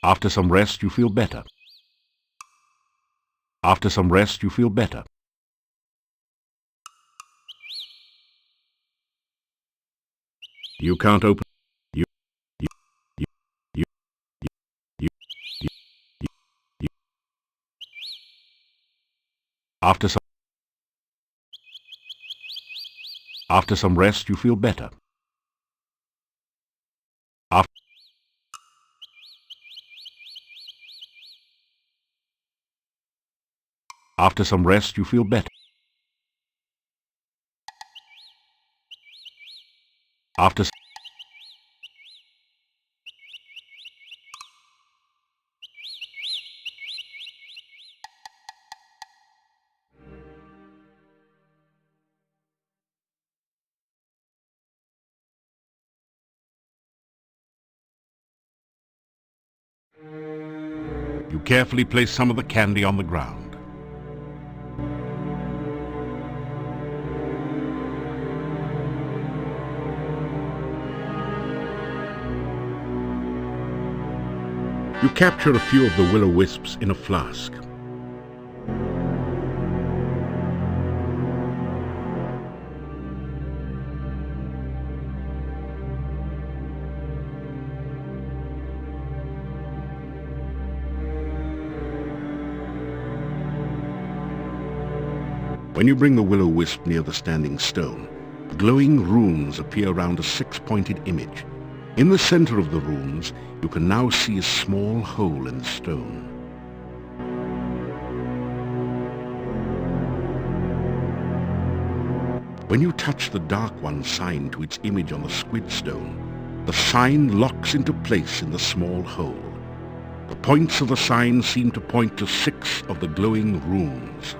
After some rest, you feel better. After some rest, you feel better. You can't open. You, you, you, you, you, you, you. After some rest, you feel better. After some rest, you feel better. After you carefully place some of the candy on the ground. You capture a few of the will-o-wisps in a flask. When you bring the will-o-wisp near the standing stone, glowing runes appear around a six-pointed image. In the center of the runes, you can now see a small hole in the stone. When you touch the Dark One sign to its image on the squid stone, the sign locks into place in the small hole. The points of the sign seem to point to 6 of the glowing runes.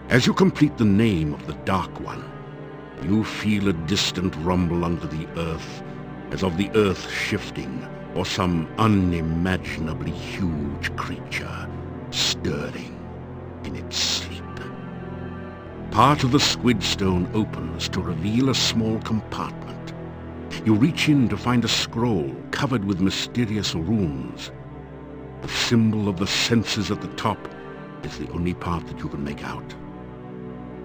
As you complete the name of the Dark One, you feel a distant rumble under the earth, as of the earth shifting, or some unimaginably huge creature stirring in its sleep. Part of the squid stone opens to reveal a small compartment. You reach in to find a scroll covered with mysterious runes. The symbol of the senses at the top is the only part that you can make out.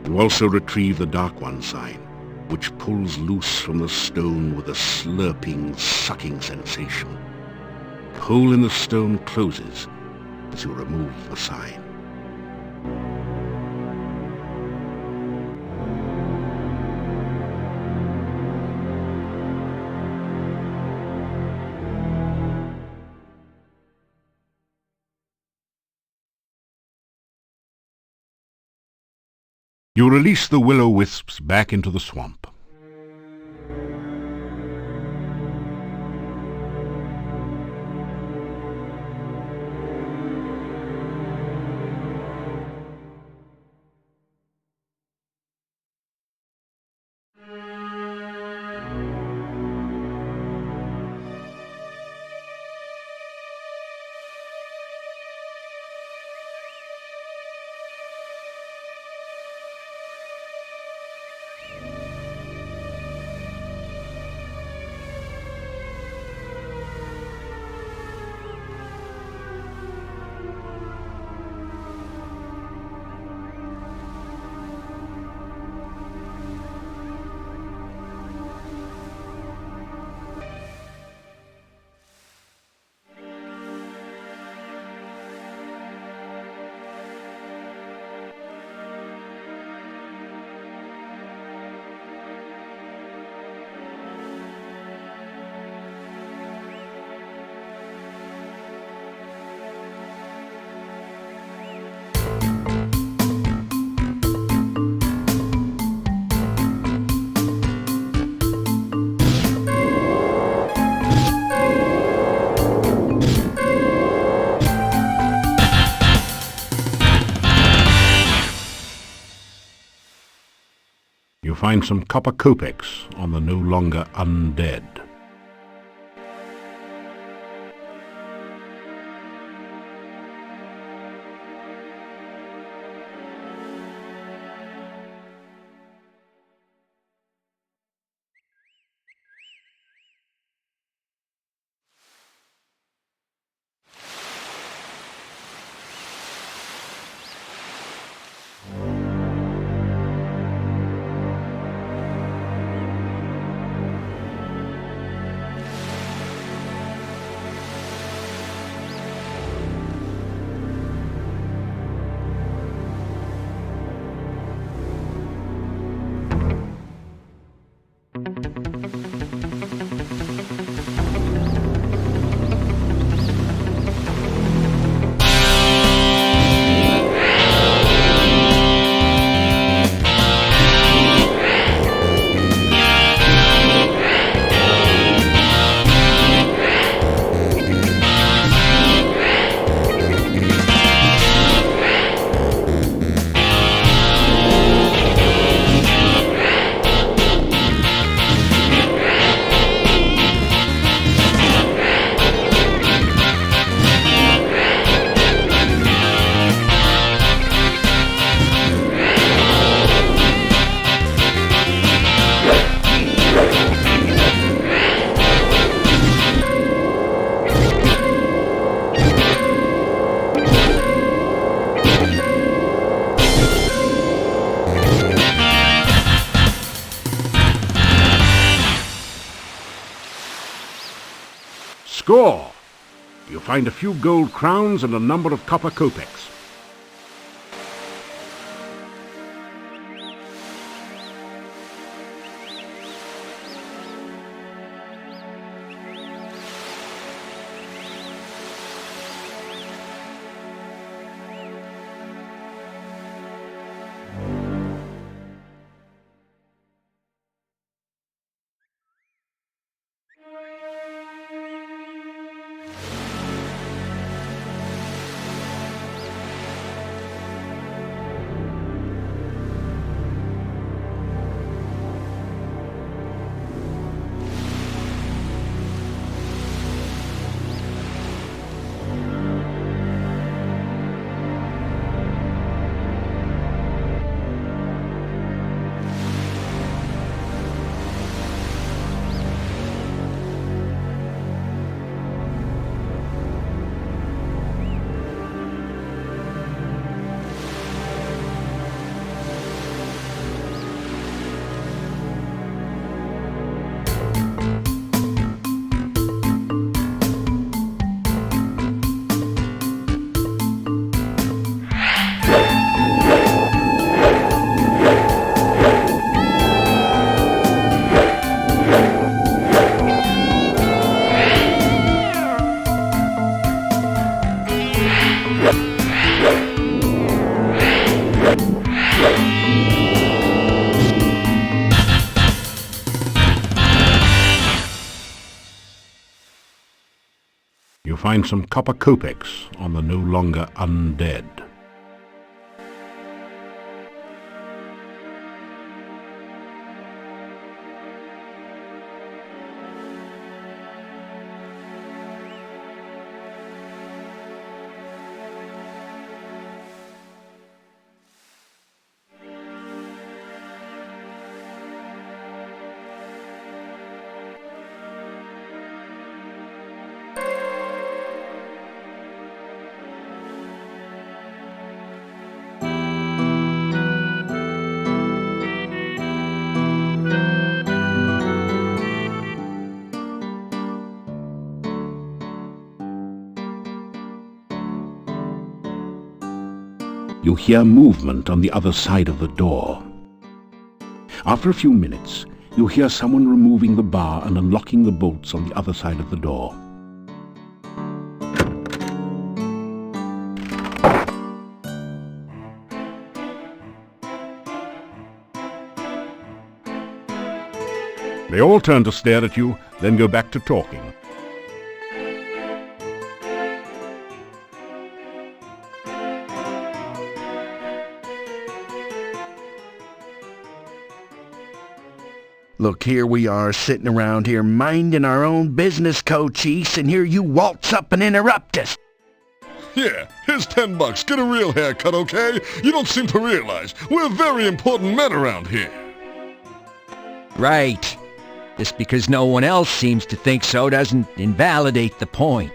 You also retrieve the Dark One sign, which pulls loose from the stone with a slurping, sucking sensation. The hole in the stone closes as you remove the sign. You release the will-o-wisps back into the swamp. You find some copper kopecks on the no longer undead. Score! You find a few gold crowns and a number of copper kopecks. You find some copper kopecks on the no longer undead. You hear movement on the other side of the door. After a few minutes, you hear someone removing the bar and unlocking the bolts on the other side of the door. They all turn to stare at you, then go back to talking. Look, here we are sitting around here minding our own business, Cochise, and here you waltz up and interrupt us. Yeah, here's $10. Get a real haircut, okay? You don't seem to realize we're very important men around here. Right. Just because no one else seems to think so doesn't invalidate the point.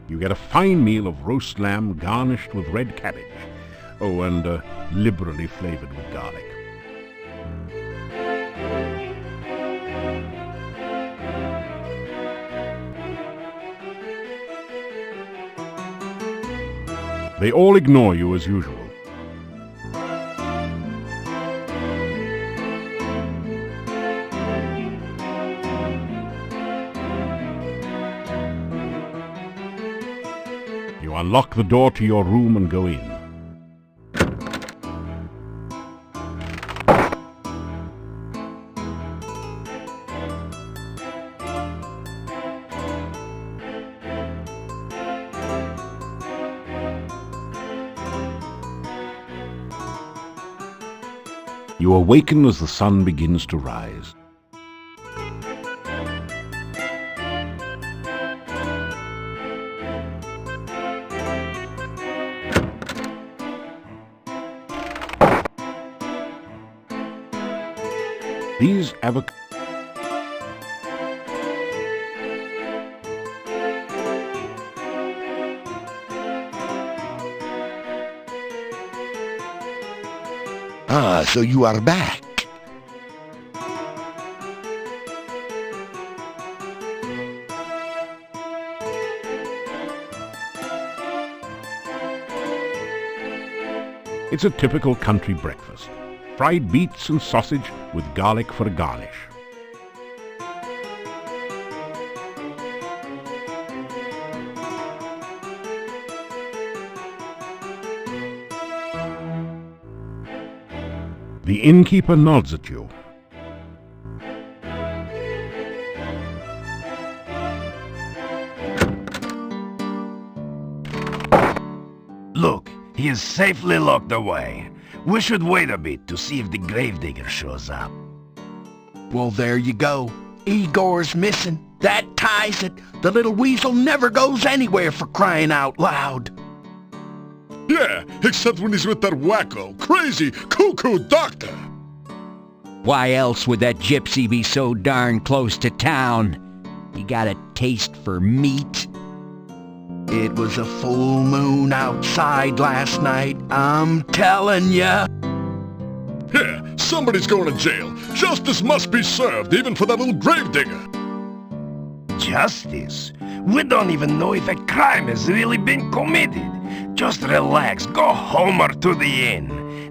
You get a fine meal of roast lamb garnished with red cabbage. Oh, and liberally flavored with garlic. They all ignore you as usual. You unlock the door to your room and go in. You awaken as the sun begins to rise. These Ah, so you are back. It's a typical country breakfast. Fried beets and sausage with garlic for a garnish. The innkeeper nods at you. Look, he is safely locked away. We should wait a bit to see if the gravedigger shows up. Well, there you go. Igor's missing. That ties it. The little weasel never goes anywhere, for crying out loud. Yeah, except when he's with that wacko, crazy, cuckoo doctor. Why else would that gypsy be so darn close to town? He got a taste for meat. It was a full moon outside last night, I'm telling ya. Yeah, somebody's going to jail. Justice must be served, even for that little gravedigger. Justice? We don't even know if a crime has really been committed. Just relax, go home or to the inn.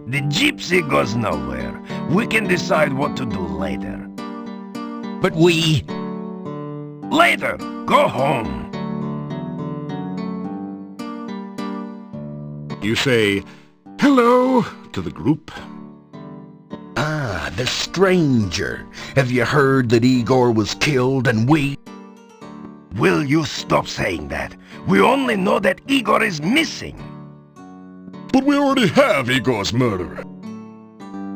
The gypsy goes nowhere. We can decide what to do later. But we... Later, go home. You say, "Hello," to the group. Ah, the stranger. Have you heard that Igor was killed and we... Will you stop saying that? We only know that Igor is missing. But we already have Igor's murderer.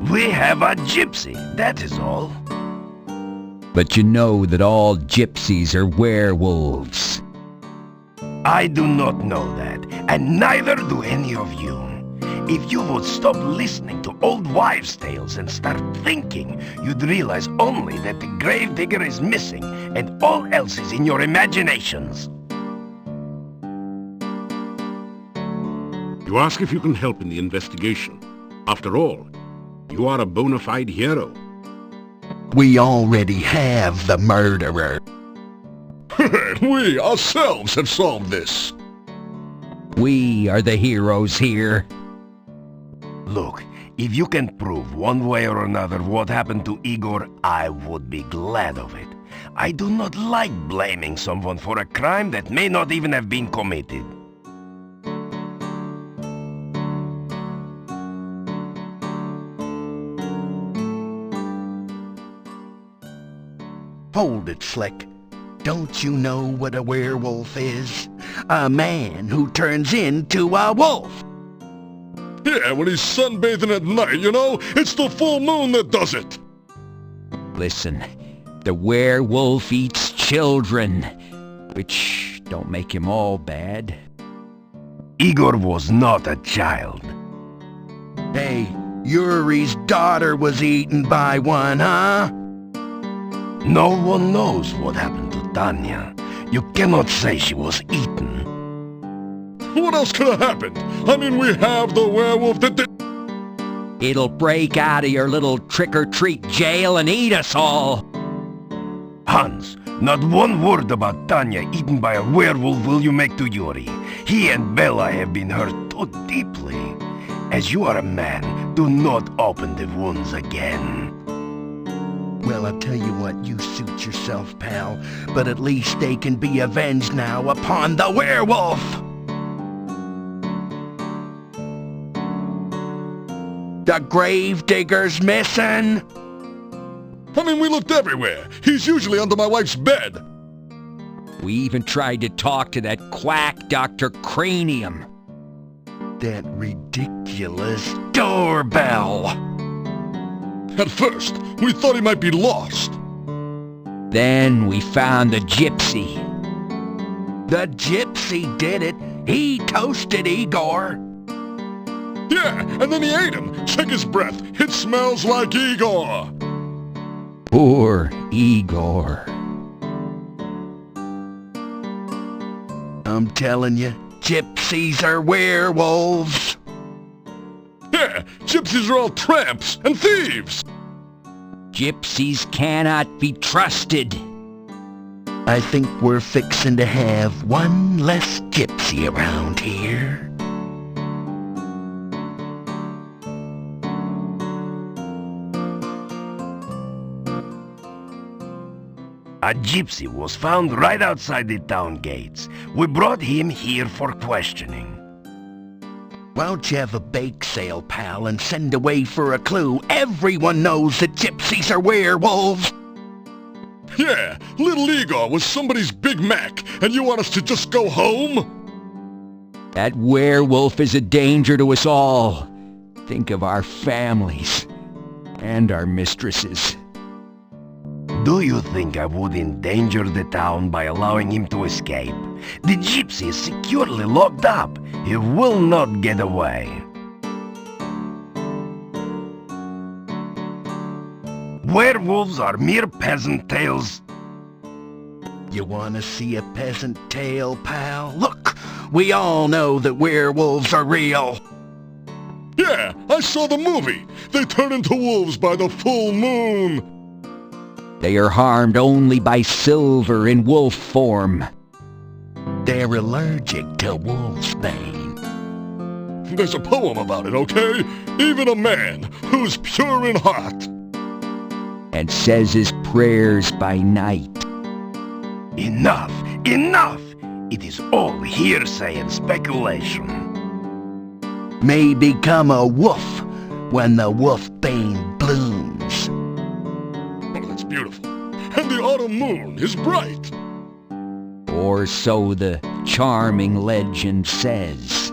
We have a gypsy, that is all. But you know that all gypsies are werewolves. I do not know that, and neither do any of you. If you would stop listening to old wives' tales and start thinking, you'd realize only that the gravedigger is missing and all else is in your imaginations. You ask if you can help in the investigation. After all, you are a bona fide hero. We already have the murderer. We ourselves have solved this. We are the heroes here. Look, if you can prove one way or another what happened to Igor, I would be glad of it. I do not like blaming someone for a crime that may not even have been committed. Hold it, Flick. Don't you know what a werewolf is? A man who turns into a wolf. Yeah, when he's sunbathing at night, you know? It's the full moon that does it. Listen, the werewolf eats children, which don't make him all bad. Igor was not a child. Hey, Yuri's daughter was eaten by one, huh? No one knows what happened to Tanya. You cannot say she was eaten. What else could have happened? I mean, we have the werewolf that did... It'll break out of your little trick-or-treat jail and eat us all. Hans, not one word about Tanya eaten by a werewolf will you make to Yuri. He and Bella have been hurt too deeply. As you are a man, do not open the wounds again. Well, I'll tell you what, you suit yourself, pal. But at least they can be avenged now upon the werewolf! The gravedigger's missing! I mean, we looked everywhere. He's usually under my wife's bed. We even tried to talk to that quack Dr. Cranium. That ridiculous doorbell! At first, we thought he might be lost. Then we found the gypsy. The gypsy did it. He toasted Igor. Yeah, and then he ate him. Check his breath. It smells like Igor. Poor Igor. I'm telling you, gypsies are werewolves. Yeah, gypsies gypsies are all tramps and thieves! Gypsies cannot be trusted. I think we're fixin' to have one less gypsy around here. A gypsy was found right outside the town gates. We brought him here for questioning. Why don't you have a bake sale, pal, and send away for a clue? Everyone knows that gypsies are werewolves. Yeah, little Igor was somebody's Big Mac, and you want us to just go home? That werewolf is a danger to us all. Think of our families and our mistresses. Do you think I would endanger the town by allowing him to escape? The gypsy is securely locked up. He will not get away. Werewolves are mere peasant tales. You wanna see a peasant tale, pal? Look, we all know that werewolves are real. Yeah, I saw the movie. They turn into wolves by the full moon. They are harmed only by silver in wolf form. They're allergic to wolfsbane. There's a poem about it, okay? Even a man who's pure in heart. And says his prayers by night. Enough! Enough! It is all hearsay and speculation. May become a wolf when the wolfbane blooms. Oh, that's beautiful. And the autumn moon is bright. Or so the charming legend says.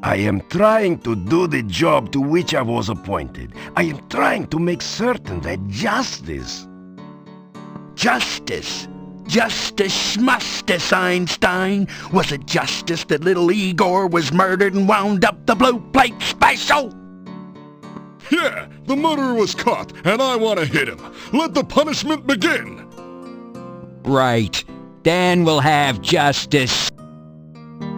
I am trying to do the job to which I was appointed. I am trying to make certain that justice... Justice? Justice schmustice, Einstein. Was it justice that little Igor was murdered and wound up the blue plate special? Yeah, the murderer was caught, and I want to hit him. Let the punishment begin. Right. Then we'll have justice.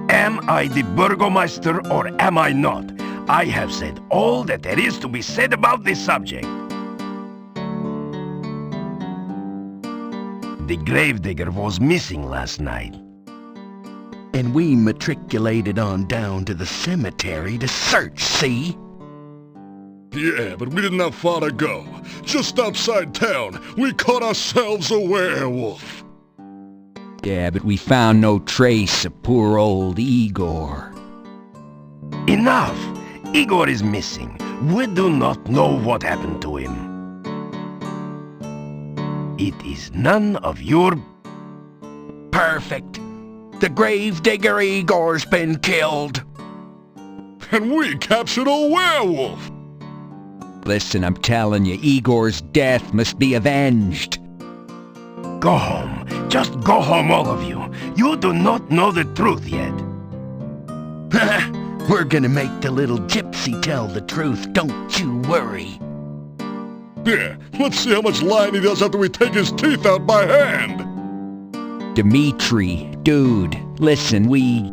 Am I the Burgomaster or am I not? I have said all that there is to be said about this subject. The gravedigger was missing last night. And we matriculated on down to the cemetery to search, see? Yeah, but we didn't have far to go. Just outside town, we caught ourselves a werewolf. Yeah, but we found no trace of poor old Igor. Enough! Igor is missing. We do not know what happened to him. It is none of your... Perfect. The gravedigger Igor's been killed. And we captured a werewolf. Listen, I'm telling you, Igor's death must be avenged. Go home. Just go home, all of you. You do not know the truth yet. We're gonna make the little gypsy tell the truth, don't you worry. Yeah, let's see how much lying he does after we take his teeth out by hand. Dmitri, dude, listen, we...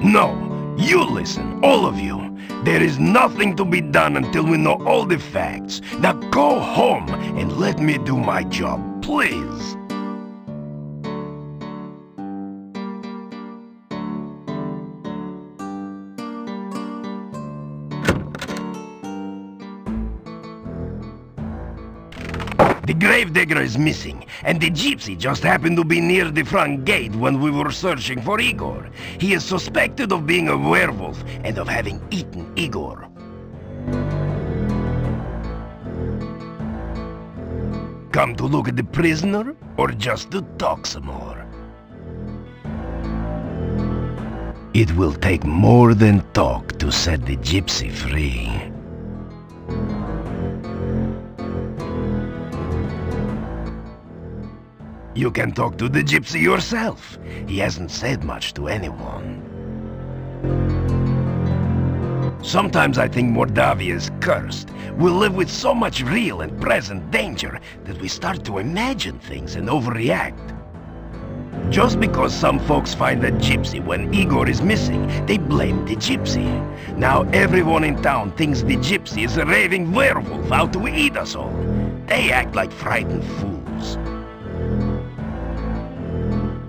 No, you listen, all of you. There is nothing to be done until we know all the facts. Now go home and let me do my job, please. The gravedigger is missing, and the gypsy just happened to be near the front gate when we were searching for Igor. He is suspected of being a werewolf and of having eaten Igor. Come to look at the prisoner, or just to talk some more? It will take more than talk to set the gypsy free. You can talk to the gypsy yourself. He hasn't said much to anyone. Sometimes I think Mordavia is cursed. We live with so much real and present danger that we start to imagine things and overreact. Just because some folks find a gypsy when Igor is missing, they blame the gypsy. Now everyone in town thinks the gypsy is a raving werewolf out to eat us all. They act like frightened fools.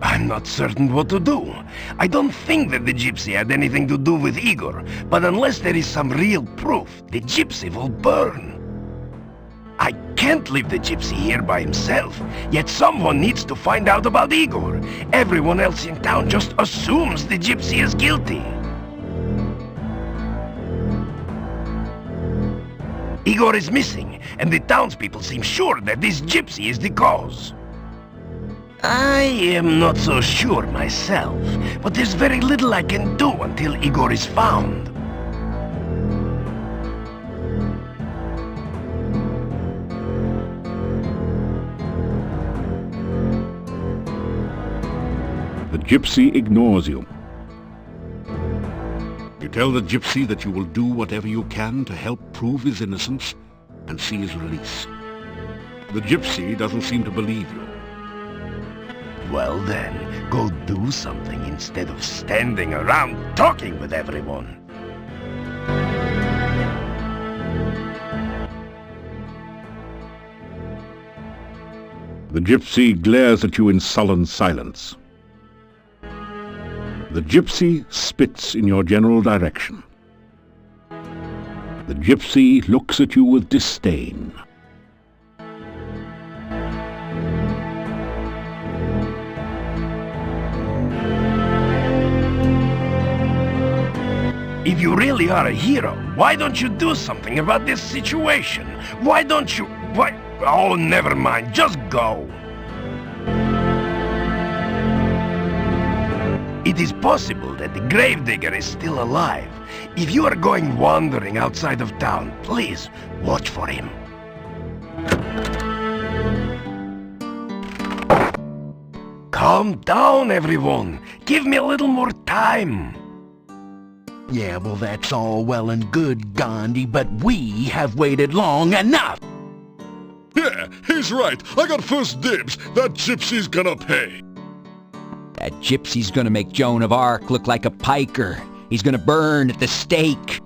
I'm not certain what to do. I don't think that the gypsy had anything to do with Igor, but unless there is some real proof, the gypsy will burn. I can't leave the gypsy here by himself, yet someone needs to find out about Igor. Everyone else in town just assumes the gypsy is guilty. Igor is missing, and the townspeople seem sure that this gypsy is the cause. I am not so sure myself, but there's very little I can do until Igor is found. The gypsy ignores you. You tell the gypsy that you will do whatever you can to help prove his innocence and see his release. The gypsy doesn't seem to believe you. Well then, go do something instead of standing around talking with everyone. The gypsy glares at you in sullen silence. The gypsy spits in your general direction. The gypsy looks at you with disdain. If you really are a hero, why don't you do something about this situation? Why don't you... Why... Oh, never mind, just go. It is possible that the gravedigger is still alive. If you are going wandering outside of town, please watch for him. Calm down, everyone. Give me a little more time. Yeah, well, that's all well and good, Gandhi, but we have waited long enough. Yeah, he's right. I got first dibs. That gypsy's gonna pay. That gypsy's gonna make Joan of Arc look like a piker. He's gonna burn at the stake.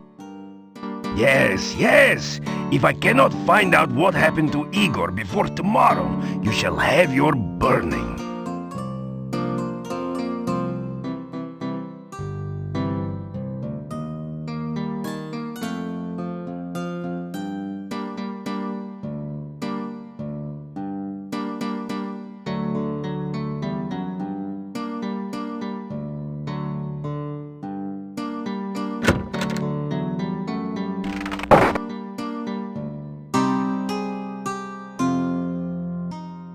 Yes, yes. If I cannot find out what happened to Igor before tomorrow, you shall have your burning.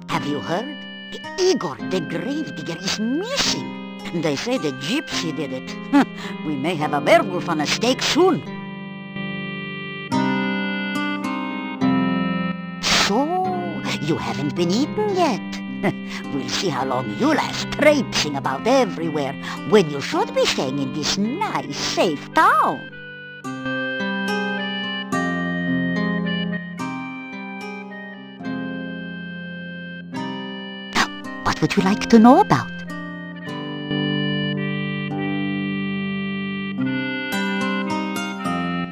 Have you heard? Igor, the gravedigger, is missing. They say the gypsy did it. We may have a werewolf on a stake soon. So, you haven't been eaten yet. We'll see how long you last traipsing about everywhere when you should be staying in this nice, safe town. What would you like to know about?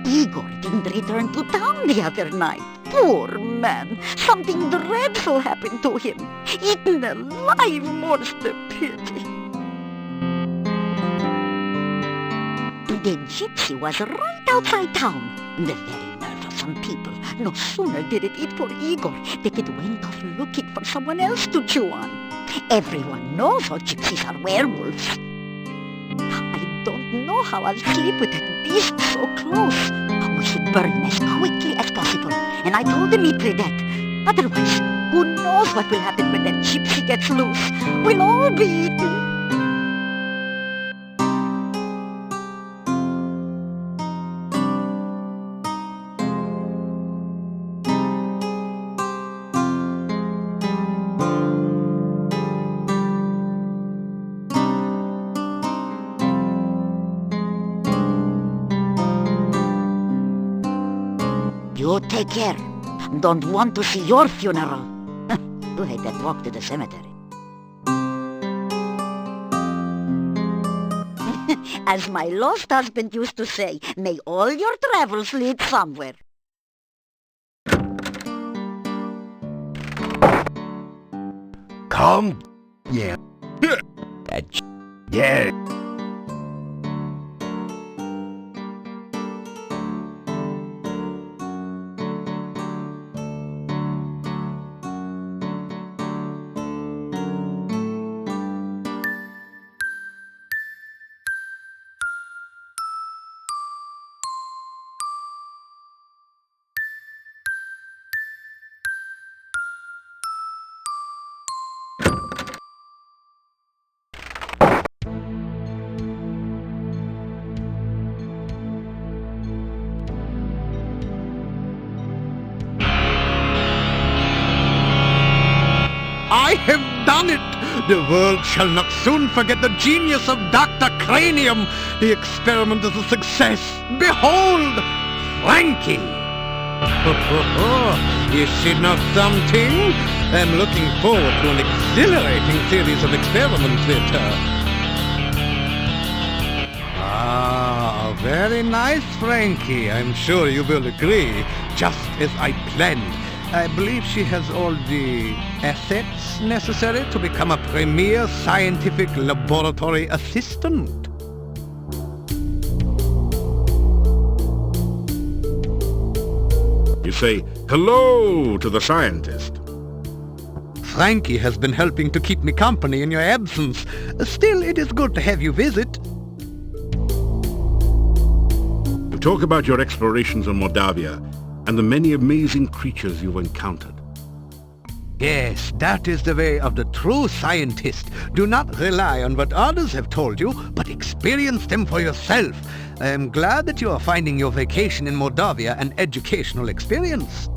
Igor didn't return to town the other night. Poor man. Something dreadful happened to him. Eaten alive, more's the pity. The gypsy was right outside town. The very nerve of some people. No sooner did it eat for Igor than it went off looking for someone else to chew on. Everyone knows how gypsies are werewolves. I don't know how I'll sleep with that beast so close. We should burn him as quickly as possible, and I told Dimitri that. Otherwise, who knows what will happen when that gypsy gets loose? We'll all be eaten. You take care. Don't want to see your funeral. You hate that walk to the cemetery. As my lost husband used to say, may all your travels lead somewhere. Calm. Yeah. That Yeah. I have done it! The world shall not soon forget the genius of Dr. Cranium. The experiment is a success. Behold, Frankie! Is she not something? I'm looking forward to an exhilarating series of experiments with her. Ah, very nice, Frankie. I'm sure you will agree. Just as I planned. I believe she has all the assets necessary to become a premier scientific laboratory assistant. You say hello to the scientist. Frankie has been helping to keep me company in your absence. Still, it is good to have you visit. You talk about your explorations in Moldavia and the many amazing creatures you've encountered. Yes, that is the way of the true scientist. Do not rely on what others have told you, but experience them for yourself. I am glad that you are finding your vacation in Moldavia an educational experience.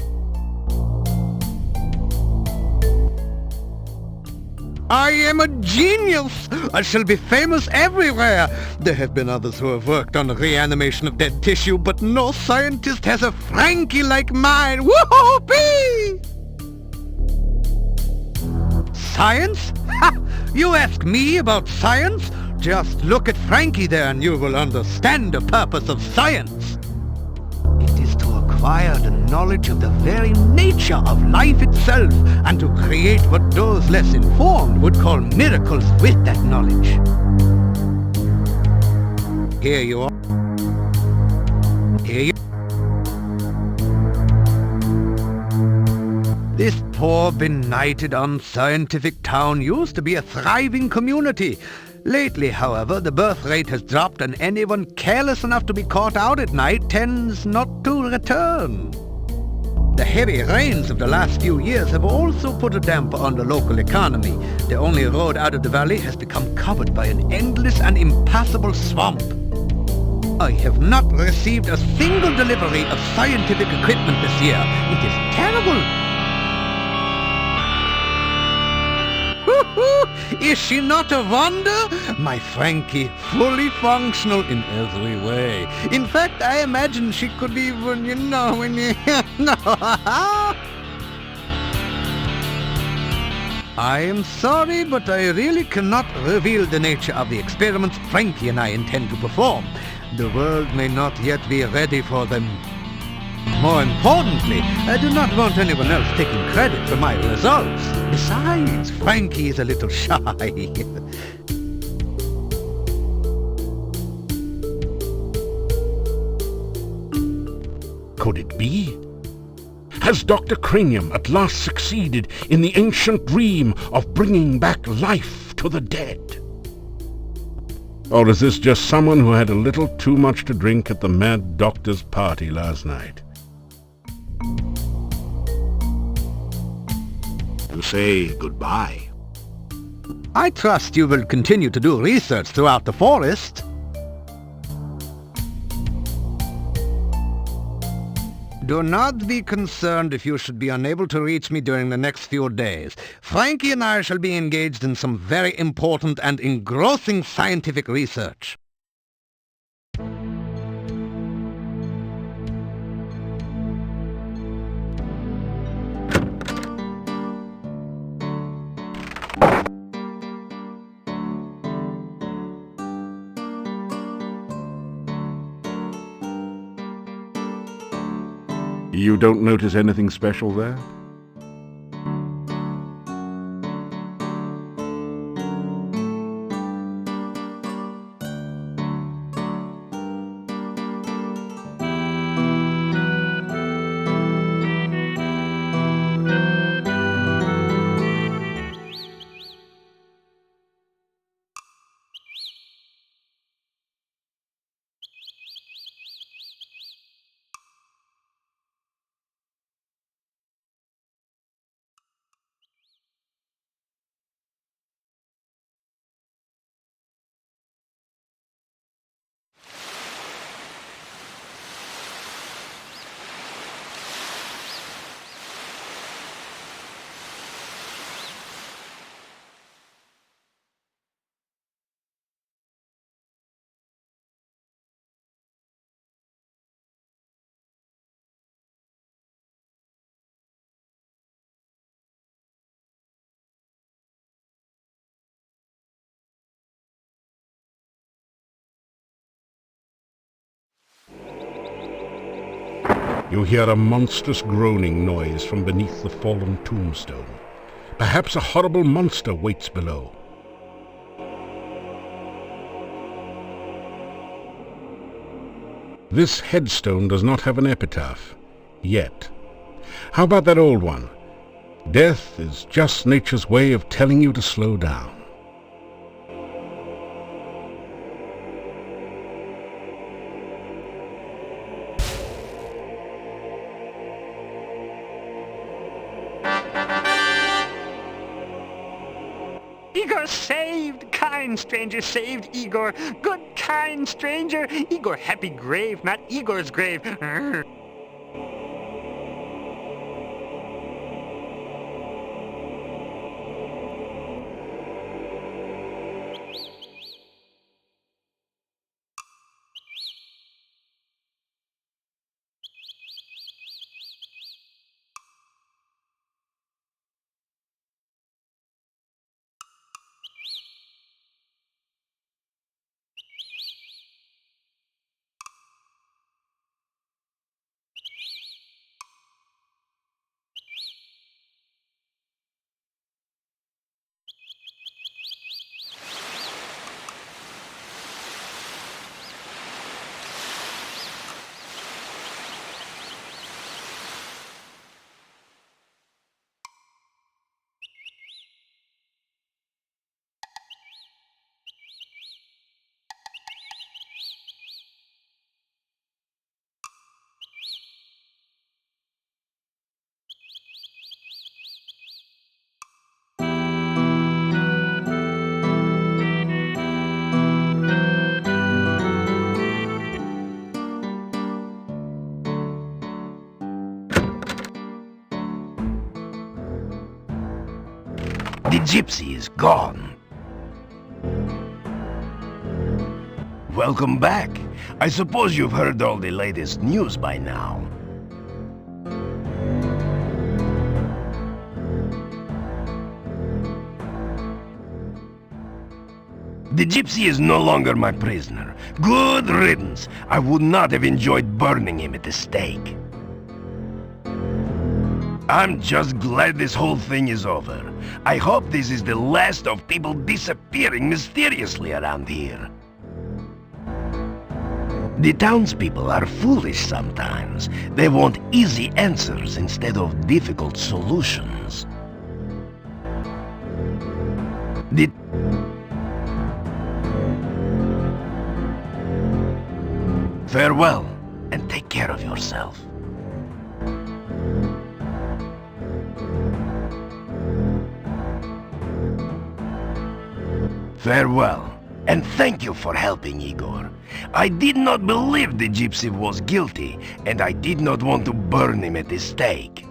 I am a genius! I shall be famous everywhere! There have been others who have worked on the reanimation of dead tissue, but no scientist has a Frankie like mine! Whoopee! Science? Ha! You ask me about science? Just look at Frankie there and you will understand the purpose of science. It is to acquire the knowledge of the very nature of life itself and to create what those less informed would call miracles with that knowledge. Here you are. Here you This poor, benighted, unscientific town used to be a thriving community. Lately, however, the birth rate has dropped and anyone careless enough to be caught out at night tends not to return. The heavy rains of the last few years have also put a damper on the local economy. The only road out of the valley has become covered by an endless and impassable swamp. I have not received a single delivery of scientific equipment this year. It is terrible. Is she not a wonder? My Frankie, fully functional in every way. In fact, I imagine she could even, no. I am sorry, but I really cannot reveal the nature of the experiments Frankie and I intend to perform. The world may not yet be ready for them. More importantly, I do not want anyone else taking credit for my results. Besides, Frankie is a little shy. Could it be? Has Dr. Cranium at last succeeded in the ancient dream of bringing back life to the dead? Or is this just someone who had a little too much to drink at the mad doctor's party last night? You say goodbye. I trust you will continue to do research throughout the forest. Do not be concerned if you should be unable to reach me during the next few days. Frankie and I shall be engaged in some very important and engrossing scientific research. You don't notice anything special there? You hear a monstrous groaning noise from beneath the fallen tombstone. Perhaps a horrible monster waits below. This headstone does not have an epitaph, yet. How about that old one? Death is just nature's way of telling you to slow down. Igor saved! Kind stranger saved Igor! Good kind stranger! Igor happy grave, not Igor's grave! Arr. The gypsy is gone. Welcome back. I suppose you've heard all the latest news by now. The gypsy is no longer my prisoner. Good riddance. I would not have enjoyed burning him at the stake. I'm just glad this whole thing is over. I hope this is the last of people disappearing mysteriously around here. The townspeople are foolish sometimes. They want easy answers instead of difficult solutions. Farewell, and take care of yourself. Farewell, and thank you for helping, Igor. I did not believe the gypsy was guilty, and I did not want to burn him at the stake.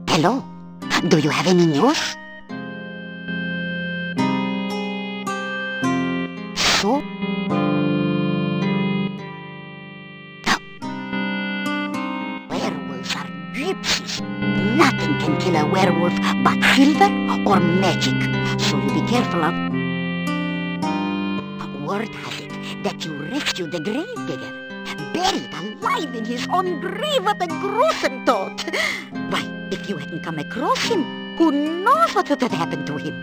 Hello? Do you have any news? So? Werewolves are gypsies. kill a werewolf but silver or magic, so you be careful of. Word has it that you rescued the gravedigger, buried alive in his own grave. What a gruesome thought! Why, if you hadn't come across him, who knows what would have happened to him?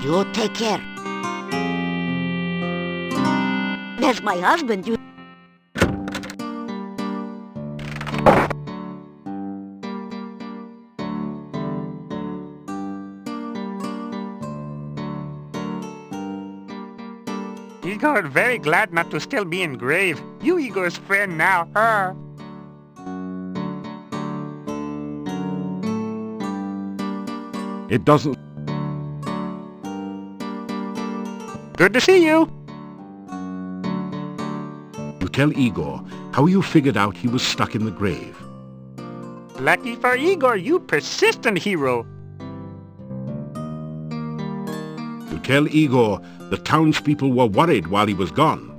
You take care. There's my husband, you... Igor, very glad not to still be in grave. You Igor's friend now, huh? It doesn't... Good to see you. You tell Igor how you figured out he was stuck in the grave. Lucky for Igor, you persistent hero. You tell Igor the townspeople were worried while he was gone.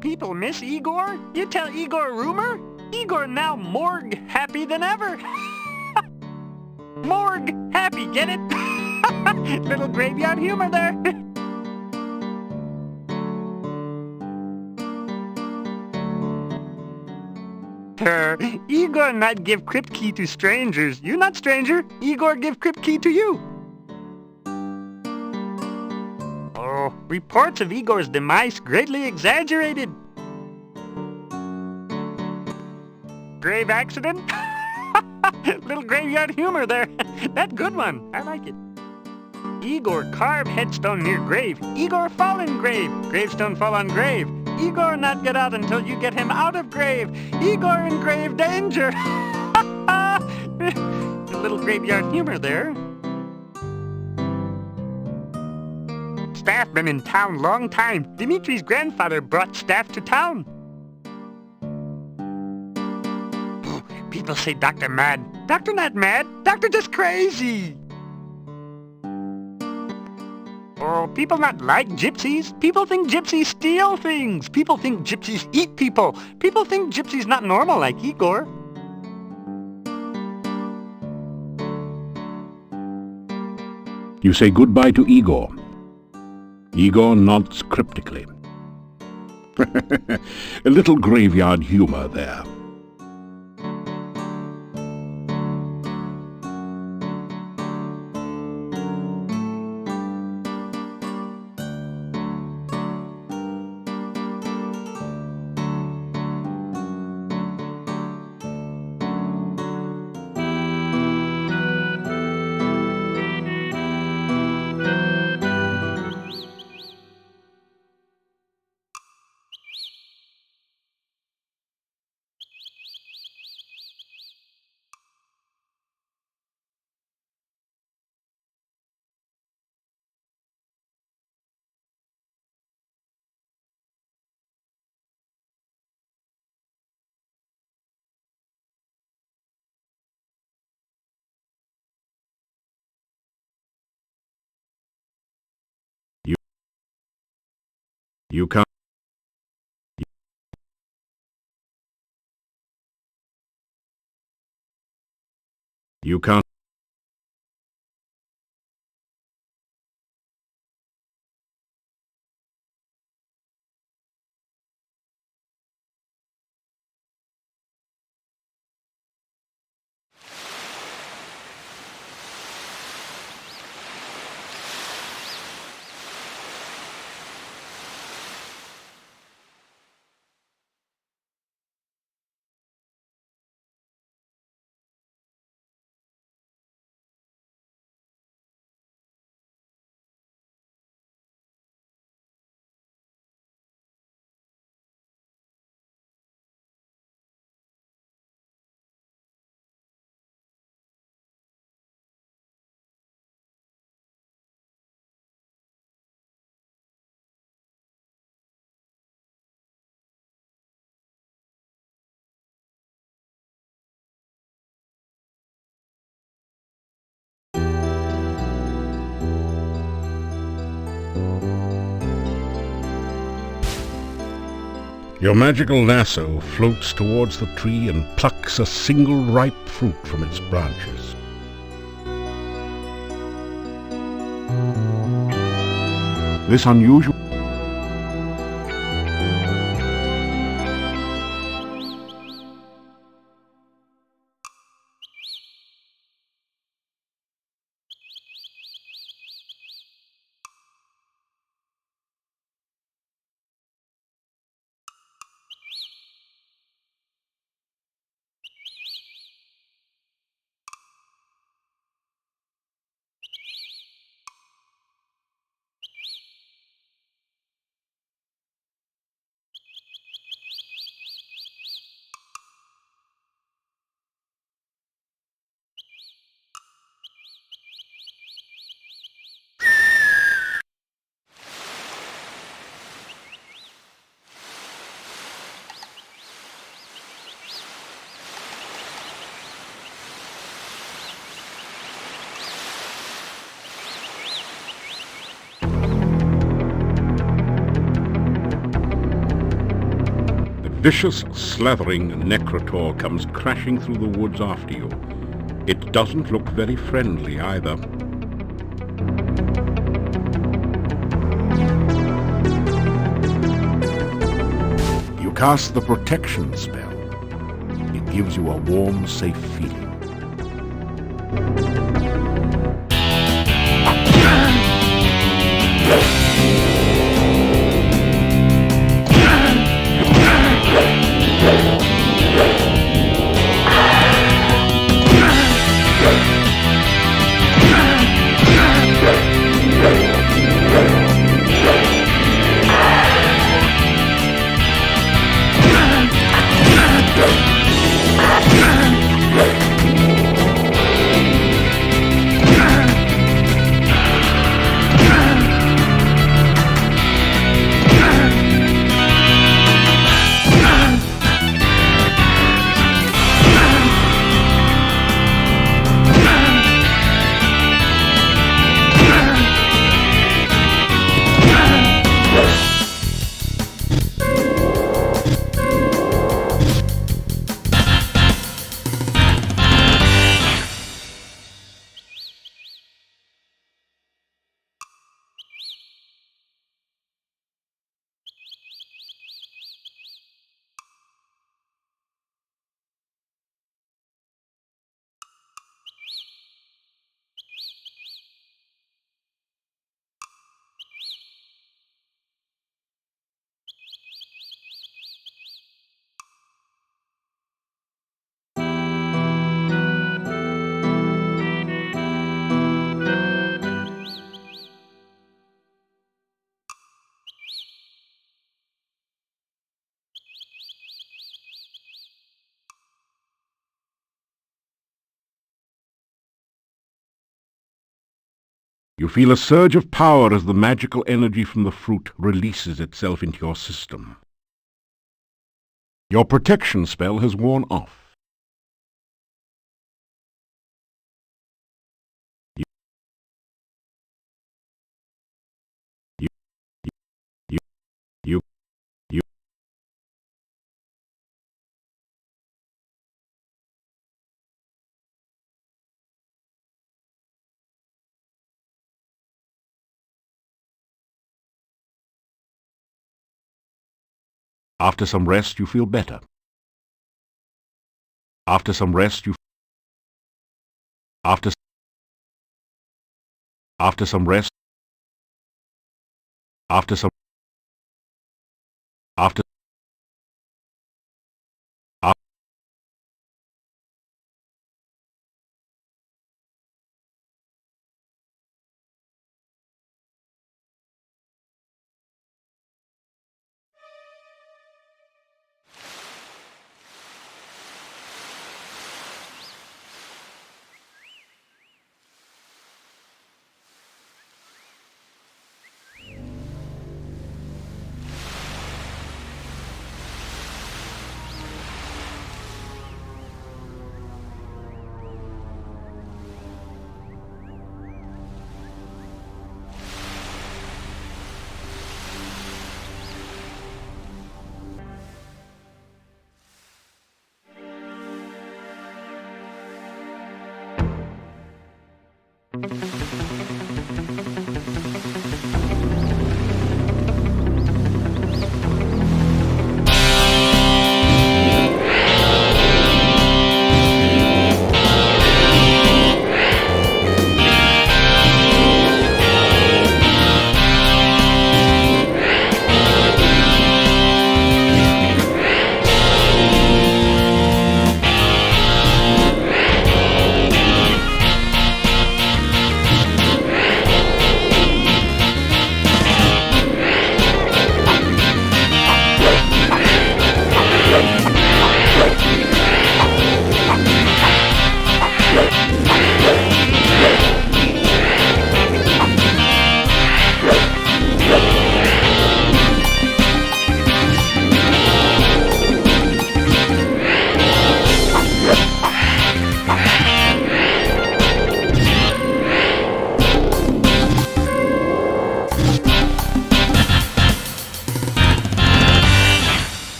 People miss Igor? You tell Igor a rumor? Igor now morgue happy than ever. Morgue happy, get it? Little graveyard humor there. Igor not give crypt key to strangers. You not stranger. Igor give crypt key to you. Oh, reports of Igor's demise greatly exaggerated. Grave accident? Little graveyard humor there. That good one. I like it. Igor carve headstone near grave. Igor fall in grave. Gravestone fall on grave. Igor not get out until you get him out of grave. Igor in grave danger. A little graveyard humor there. Staff been in town long time. Dimitri's grandfather brought staff to town. Oh, people say Doctor mad. Doctor not mad. Doctor just crazy. Oh, people not like gypsies. People think gypsies steal things. People think gypsies eat people. People think gypsies not normal like Igor. You say goodbye to Igor. Igor nods cryptically. A little graveyard humor there. You can't. You can't. Your magical lasso floats towards the tree and plucks a single ripe fruit from its branches. This unusual... Vicious, slathering Necrotor comes crashing through the woods after you. It doesn't look very friendly either. You cast the protection spell. It gives you a warm, safe feeling. You feel a surge of power as the magical energy from the fruit releases itself into your system. Your protection spell has worn off. You, you, you, you, you. After some rest, you feel better. After some rest, after some rest, after some after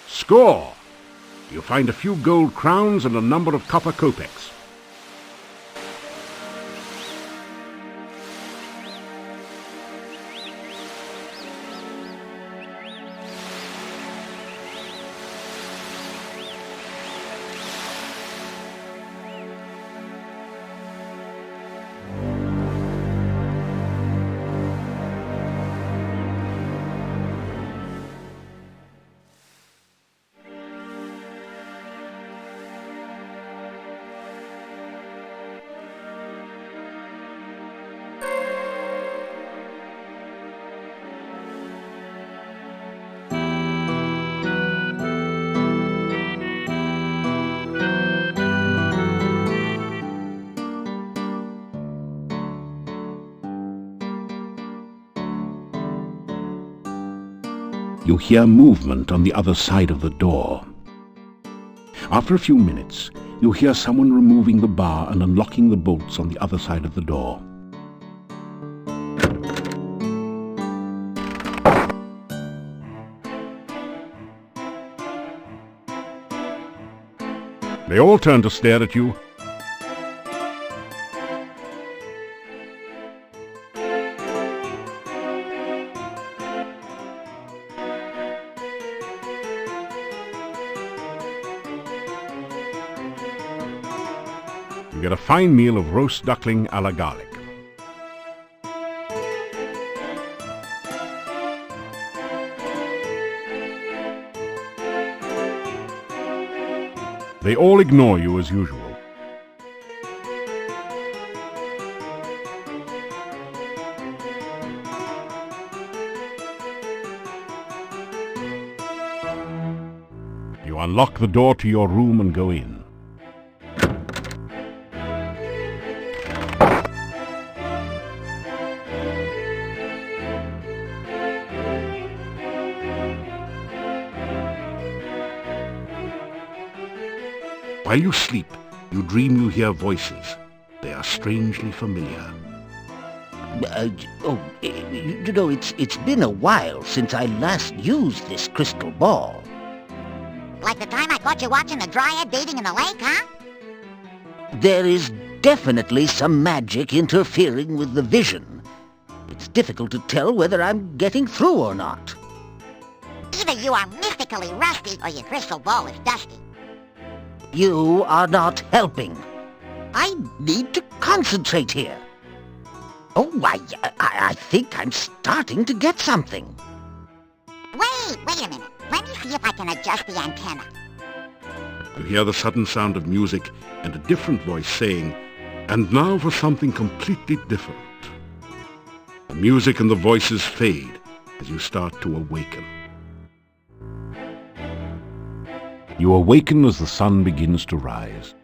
Score! You find a few gold crowns and a number of copper kopecks. You hear movement on the other side of the door. After a few minutes, you hear someone removing the bar and unlocking the bolts on the other side of the door. They all turn to stare at you. You get a fine meal of roast duckling a la garlic. They all ignore you as usual. You unlock the door to your room and go in. While you sleep, you dream you hear voices. They are strangely familiar. It's been a while since I last used this crystal ball. Like the time I caught you watching the dryad bathing in the lake, huh? There is definitely some magic interfering with the vision. It's difficult to tell whether I'm getting through or not. Either you are mystically rusty or your crystal ball is dusty. You are not helping. I need to concentrate here. Oh, I think I'm starting to get something. Wait a minute. Let me see if I can adjust the antenna. You hear the sudden sound of music and a different voice saying, "And now for something completely different." The music and the voices fade as you start to awaken. You awaken as the sun begins to rise.